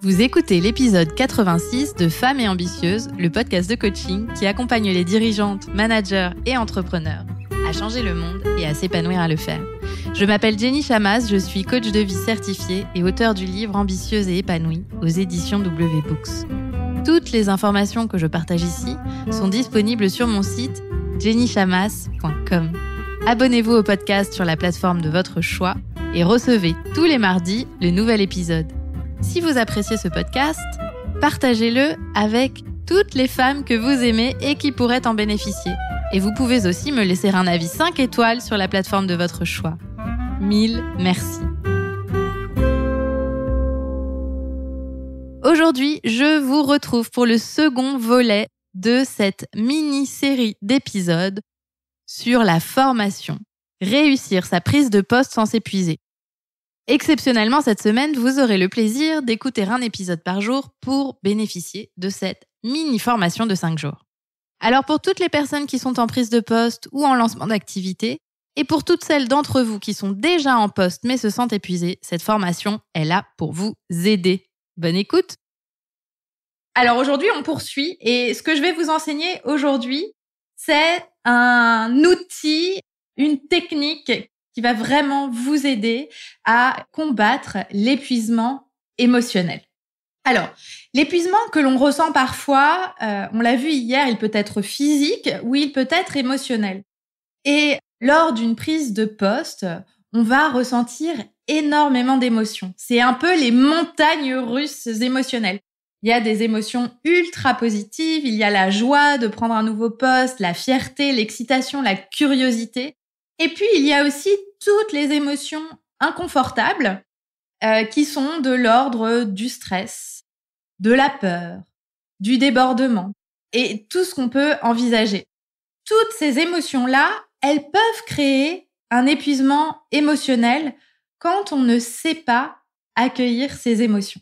Vous écoutez l'épisode 86 de Femmes et Ambitieuses, le podcast de coaching qui accompagne les dirigeantes, managers et entrepreneurs à changer le monde et à s'épanouir à le faire. Je m'appelle Jenny Chamas, je suis coach de vie certifiée et auteure du livre Ambitieuse et épanouie aux éditions W Books. Toutes les informations que je partage ici sont disponibles sur mon site jennychamas.com. Abonnez-vous au podcast sur la plateforme de votre choix et recevez tous les mardis le nouvel épisode. Si vous appréciez ce podcast, partagez-le avec toutes les femmes que vous aimez et qui pourraient en bénéficier. Et vous pouvez aussi me laisser un avis 5 étoiles sur la plateforme de votre choix. 1000 merci. Aujourd'hui, je vous retrouve pour le second volet de cette mini-série d'épisodes sur la formation. Réussir sa prise de poste sans s'épuiser. Exceptionnellement, cette semaine, vous aurez le plaisir d'écouter un épisode par jour pour bénéficier de cette mini-formation de 5 jours. Alors pour toutes les personnes qui sont en prise de poste ou en lancement d'activité, et pour toutes celles d'entre vous qui sont déjà en poste mais se sentent épuisées, cette formation est là pour vous aider. Bonne écoute! Alors aujourd'hui, on poursuit et ce que je vais vous enseigner aujourd'hui, c'est un outil, une technique qui va vraiment vous aider à combattre l'épuisement émotionnel. Alors, l'épuisement que l'on ressent parfois, on l'a vu hier, il peut être physique ou il peut être émotionnel. Et lors d'une prise de poste, on va ressentir énormément d'émotions. C'est un peu les montagnes russes émotionnelles. Il y a des émotions ultra positives, il y a la joie de prendre un nouveau poste, la fierté, l'excitation, la curiosité. Et puis, il y a aussi toutes les émotions inconfortables qui sont de l'ordre du stress, de la peur, du débordement et tout ce qu'on peut envisager. Toutes ces émotions-là, elles peuvent créer un épuisement émotionnel quand on ne sait pas accueillir ces émotions.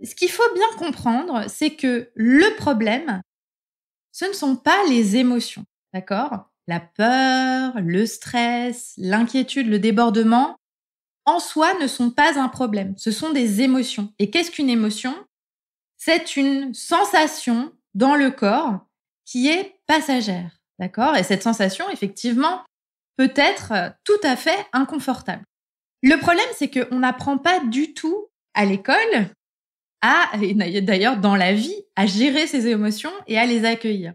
Ce qu'il faut bien comprendre, c'est que le problème, ce ne sont pas les émotions, d'accord ? La peur, le stress, l'inquiétude, le débordement, en soi, ne sont pas un problème. Ce sont des émotions. Et qu'est-ce qu'une émotion ? C'est une sensation dans le corps qui est passagère, d'accord ? Et cette sensation, effectivement, peut être tout à fait inconfortable. Le problème, c'est qu'on n'apprend pas du tout à l'école, et d'ailleurs dans la vie, à gérer ces émotions et à les accueillir.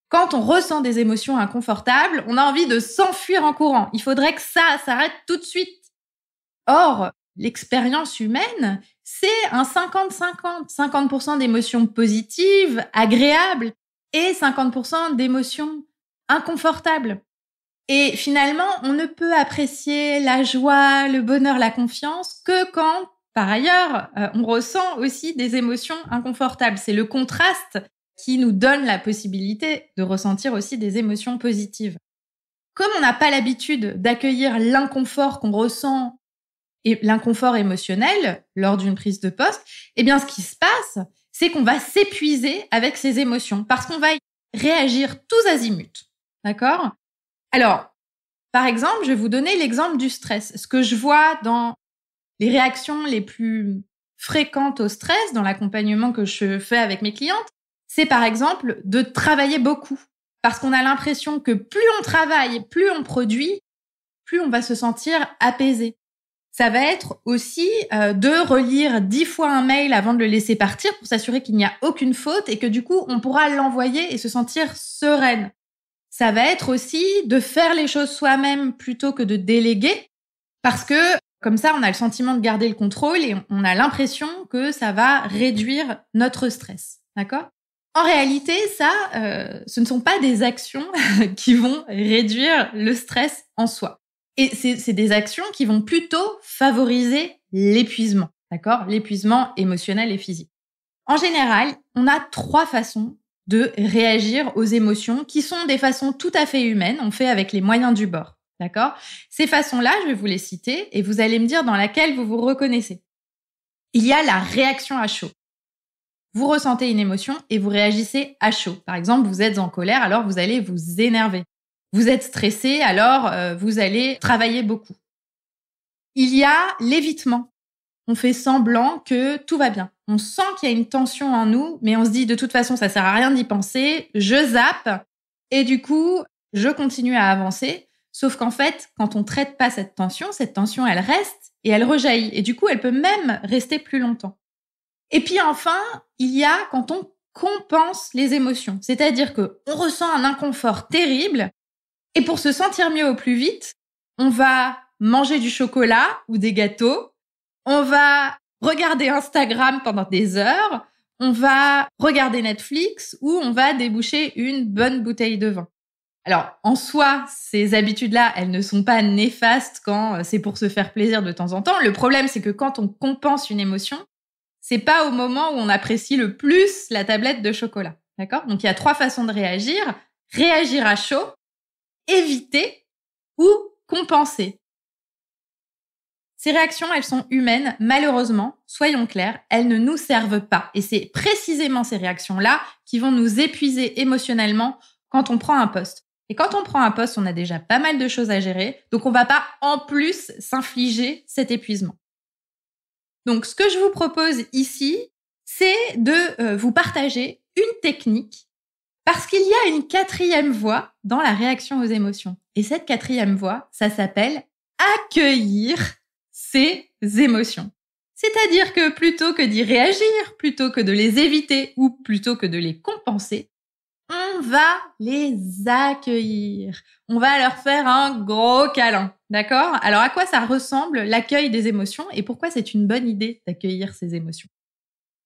Quand on ressent des émotions inconfortables, on a envie de s'enfuir en courant. Il faudrait que ça s'arrête tout de suite. Or, l'expérience humaine, c'est un 50-50. 50% d'émotions positives, agréables, et 50% d'émotions inconfortables. Et finalement, on ne peut apprécier la joie, le bonheur, la confiance que quand, par ailleurs, on ressent aussi des émotions inconfortables. C'est le contraste qui nous donne la possibilité de ressentir aussi des émotions positives. Comme on n'a pas l'habitude d'accueillir l'inconfort qu'on ressent et l'inconfort émotionnel lors d'une prise de poste, eh bien, ce qui se passe, c'est qu'on va s'épuiser avec ces émotions parce qu'on va y réagir tous azimuts. D'accord ? Alors, par exemple, je vais vous donner l'exemple du stress. Ce que je vois dans les réactions les plus fréquentes au stress, dans l'accompagnement que je fais avec mes clientes, c'est par exemple de travailler beaucoup. Parce qu'on a l'impression que plus on travaille, plus on produit, plus on va se sentir apaisé. Ça va être aussi de relire 10 fois un mail avant de le laisser partir pour s'assurer qu'il n'y a aucune faute et que du coup, on pourra l'envoyer et se sentir sereine. Ça va être aussi de faire les choses soi-même plutôt que de déléguer parce que comme ça, on a le sentiment de garder le contrôle et on a l'impression que ça va réduire notre stress. D'accord ? En réalité, ça, ce ne sont pas des actions qui vont réduire le stress en soi. Et c'est des actions qui vont plutôt favoriser l'épuisement, d'accord ? L'épuisement émotionnel et physique. En général, on a 3 façons de réagir aux émotions qui sont des façons tout à fait humaines. On fait avec les moyens du bord, d'accord ? Ces façons-là, je vais vous les citer et vous allez me dire dans laquelle vous vous reconnaissez. Il y a la réaction à chaud. Vous ressentez une émotion et vous réagissez à chaud. Par exemple, vous êtes en colère, alors vous allez vous énerver. Vous êtes stressé, alors vous allez travailler beaucoup. Il y a l'évitement. on fait semblant que tout va bien. On sent qu'il y a une tension en nous, mais on se dit de toute façon, ça sert à rien d'y penser, je zappe et du coup, je continue à avancer. Sauf qu'en fait, quand on traite pas cette tension, elle reste et elle rejaillit. Et du coup, elle peut même rester plus longtemps. Et puis enfin, il y a quand on compense les émotions. C'est-à-dire que on ressent un inconfort terrible et pour se sentir mieux au plus vite, on va manger du chocolat ou des gâteaux, on va regarder Instagram pendant des heures, on va regarder Netflix ou on va déboucher une bonne bouteille de vin. Alors, en soi, ces habitudes-là, elles ne sont pas néfastes quand c'est pour se faire plaisir de temps en temps. Le problème, c'est que quand on compense une émotion, c'est pas au moment où on apprécie le plus la tablette de chocolat. D'accord? Donc, il y a 3 façons de réagir. Réagir à chaud, éviter ou compenser. Ces réactions, elles sont humaines. Malheureusement, soyons clairs, elles ne nous servent pas. Et c'est précisément ces réactions-là qui vont nous épuiser émotionnellement quand on prend un poste. Et quand on prend un poste, on a déjà pas mal de choses à gérer. Donc, on va pas en plus s'infliger cet épuisement. Donc, ce que je vous propose ici, c'est de vous partager une technique parce qu'il y a une 4e voie dans la réaction aux émotions. Et cette 4e voie, ça s'appelle accueillir ses émotions. C'est-à-dire que plutôt que d'y réagir, plutôt que de les éviter ou plutôt que de les compenser, on va les accueillir. On va leur faire un gros câlin, d'accord? Alors, à quoi ça ressemble l'accueil des émotions et pourquoi c'est une bonne idée d'accueillir ces émotions?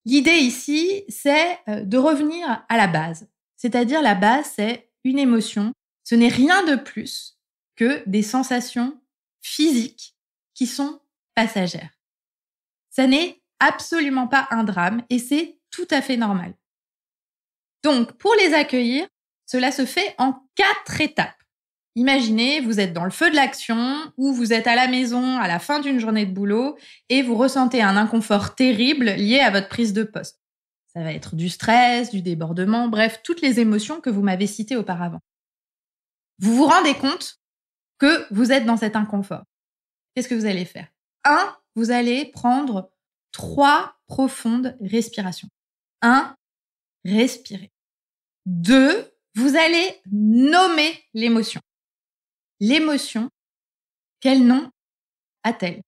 L'idée ici, c'est de revenir à la base. C'est-à-dire, la base, c'est une émotion. Ce n'est rien de plus que des sensations physiques qui sont passagères. Ça n'est absolument pas un drame et c'est tout à fait normal. Donc, pour les accueillir, cela se fait en 4 étapes. Imaginez, vous êtes dans le feu de l'action ou vous êtes à la maison à la fin d'une journée de boulot et vous ressentez un inconfort terrible lié à votre prise de poste. Ça va être du stress, du débordement, bref, toutes les émotions que vous m'avez citées auparavant. Vous vous rendez compte que vous êtes dans cet inconfort. Qu'est-ce que vous allez faire? 1, vous allez prendre 3 profondes respirations. 1, respirez. 2, vous allez nommer l'émotion. L'émotion, quel nom a-t-elle?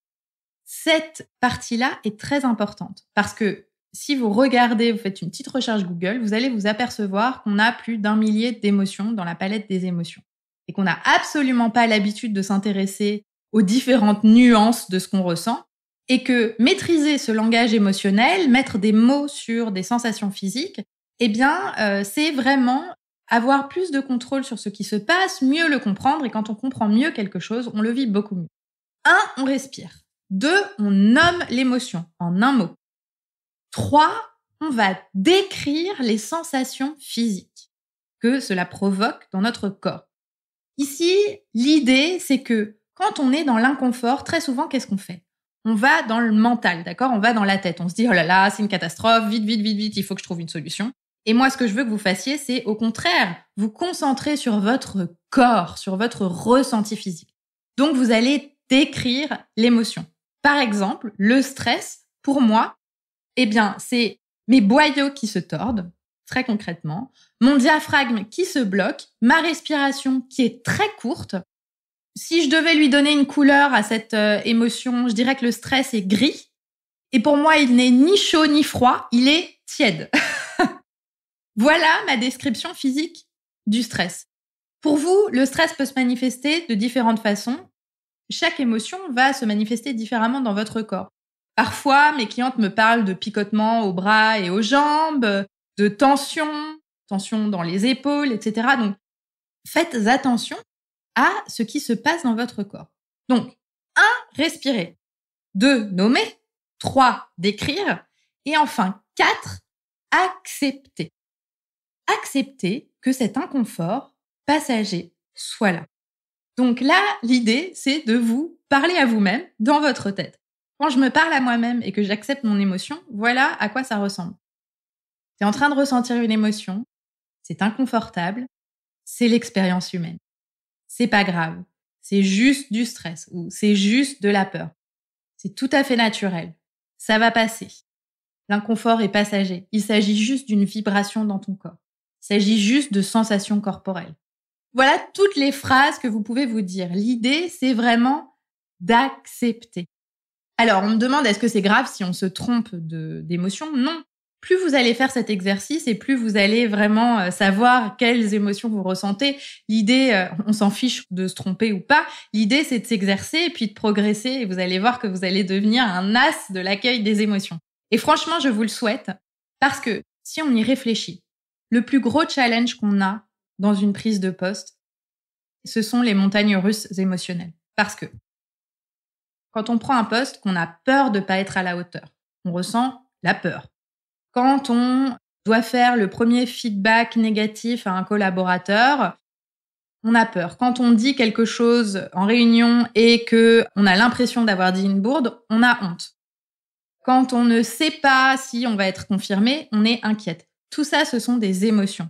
Cette partie-là est très importante parce que si vous regardez, vous faites une petite recherche Google, vous allez vous apercevoir qu'on a plus d'1 millier d'émotions dans la palette des émotions et qu'on n'a absolument pas l'habitude de s'intéresser aux différentes nuances de ce qu'on ressent et que maîtriser ce langage émotionnel, mettre des mots sur des sensations physiques, eh bien, c'est vraiment avoir plus de contrôle sur ce qui se passe, mieux le comprendre et quand on comprend mieux quelque chose, on le vit beaucoup mieux. 1, on respire. 2, on nomme l'émotion en un mot. 3, on va décrire les sensations physiques que cela provoque dans notre corps. Ici, l'idée, c'est que quand on est dans l'inconfort, très souvent, qu'est-ce qu'on fait? On va dans le mental, d'accord? On va dans la tête. On se dit, oh là là, c'est une catastrophe, vite, vite, vite, vite, il faut que je trouve une solution. Et moi, ce que je veux que vous fassiez, c'est au contraire, vous concentrer sur votre corps, sur votre ressenti physique. Donc, vous allez décrire l'émotion. Par exemple, le stress, pour moi, eh bien, c'est mes boyaux qui se tordent, très concrètement, mon diaphragme qui se bloque, ma respiration qui est très courte. Si je devais lui donner une couleur à cette émotion, je dirais que le stress est gris. Et pour moi, il n'est ni chaud ni froid, il est tiède. Voilà ma description physique du stress. Pour vous, le stress peut se manifester de différentes façons. Chaque émotion va se manifester différemment dans votre corps. Parfois, mes clientes me parlent de picotements aux bras et aux jambes, de tension dans les épaules, etc. Donc, faites attention à ce qui se passe dans votre corps. Donc, 1, respirer. 2, nommer. 3, décrire. Et enfin, 4, accepter. Accepter que cet inconfort passager soit là. Donc là, l'idée, c'est de vous parler à vous-même dans votre tête. Quand je me parle à moi-même et que j'accepte mon émotion, voilà à quoi ça ressemble. Tu es en train de ressentir une émotion, c'est inconfortable, c'est l'expérience humaine. C'est pas grave, c'est juste du stress ou c'est juste de la peur. C'est tout à fait naturel. Ça va passer. L'inconfort est passager. Il s'agit juste d'une vibration dans ton corps. Il s'agit juste de sensations corporelles. Voilà toutes les phrases que vous pouvez vous dire. L'idée, c'est vraiment d'accepter. Alors, on me demande, est-ce que c'est grave si on se trompe d'émotion ? Non. Plus vous allez faire cet exercice et plus vous allez vraiment savoir quelles émotions vous ressentez. L'idée, on s'en fiche de se tromper ou pas. L'idée, c'est de s'exercer et puis de progresser. Et vous allez voir que vous allez devenir un as de l'accueil des émotions. Et franchement, je vous le souhaite parce que si on y réfléchit, le plus gros challenge qu'on a dans une prise de poste, ce sont les montagnes russes émotionnelles. Parce que quand on prend un poste, qu'on a peur de ne pas être à la hauteur, on ressent la peur. Quand on doit faire le premier feedback négatif à un collaborateur, on a peur. Quand on dit quelque chose en réunion et qu'on a l'impression d'avoir dit une bourde, on a honte. Quand on ne sait pas si on va être confirmé, on est inquiète. Tout ça, ce sont des émotions.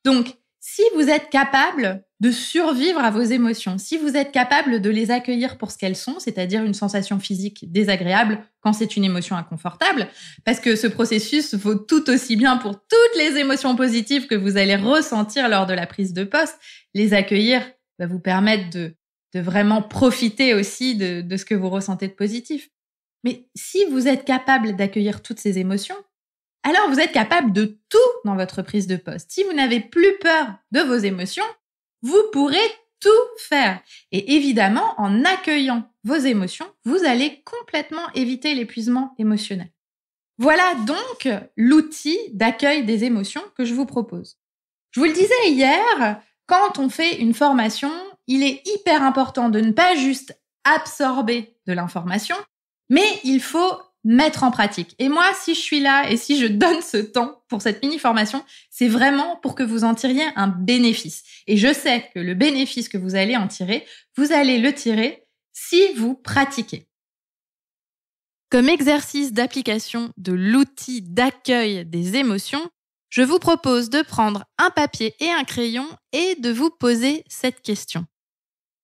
Donc, si vous êtes capable de survivre à vos émotions, si vous êtes capable de les accueillir pour ce qu'elles sont, c'est-à-dire une sensation physique désagréable quand c'est une émotion inconfortable, parce que ce processus vaut tout aussi bien pour toutes les émotions positives que vous allez ressentir lors de la prise de poste, les accueillir va vous permettre de vraiment profiter aussi de ce que vous ressentez de positif. Mais si vous êtes capable d'accueillir toutes ces émotions, alors vous êtes capable de tout dans votre prise de poste. Si vous n'avez plus peur de vos émotions, vous pourrez tout faire. Et évidemment, en accueillant vos émotions, vous allez complètement éviter l'épuisement émotionnel. Voilà donc l'outil d'accueil des émotions que je vous propose. Je vous le disais hier, quand on fait une formation, il est hyper important de ne pas juste absorber de l'information, mais il faut mettre en pratique. Et moi, si je suis là et si je donne ce temps pour cette mini-formation, c'est vraiment pour que vous en tiriez un bénéfice. Et je sais que le bénéfice que vous allez en tirer, vous allez le tirer si vous pratiquez. Comme exercice d'application de l'outil d'accueil des émotions, je vous propose de prendre un papier et un crayon et de vous poser cette question.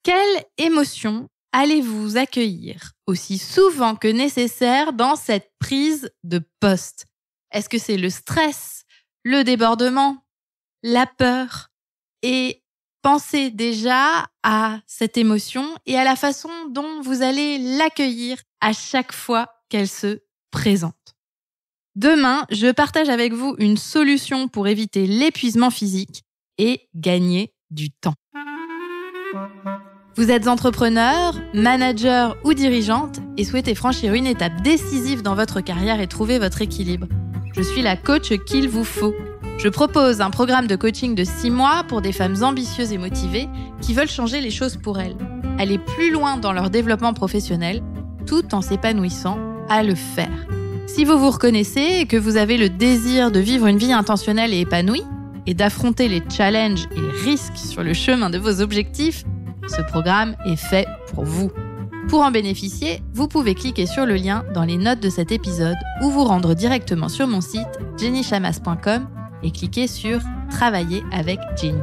Quelle émotion allez-vous accueillir aussi souvent que nécessaire dans cette prise de poste ? Est-ce que c'est le stress, le débordement, la peur ? Et pensez déjà à cette émotion et à la façon dont vous allez l'accueillir à chaque fois qu'elle se présente. Demain, je partage avec vous une solution pour éviter l'épuisement physique et gagner du temps. Vous êtes entrepreneur, manager ou dirigeante et souhaitez franchir une étape décisive dans votre carrière et trouver votre équilibre. Je suis la coach qu'il vous faut. Je propose un programme de coaching de 6 mois pour des femmes ambitieuses et motivées qui veulent changer les choses pour elles, aller plus loin dans leur développement professionnel, tout en s'épanouissant à le faire. Si vous vous reconnaissez et que vous avez le désir de vivre une vie intentionnelle et épanouie et d'affronter les challenges et les risques sur le chemin de vos objectifs, ce programme est fait pour vous. Pour en bénéficier, vous pouvez cliquer sur le lien dans les notes de cet épisode ou vous rendre directement sur mon site jennychamas.com et cliquer sur « Travailler avec Jenny ».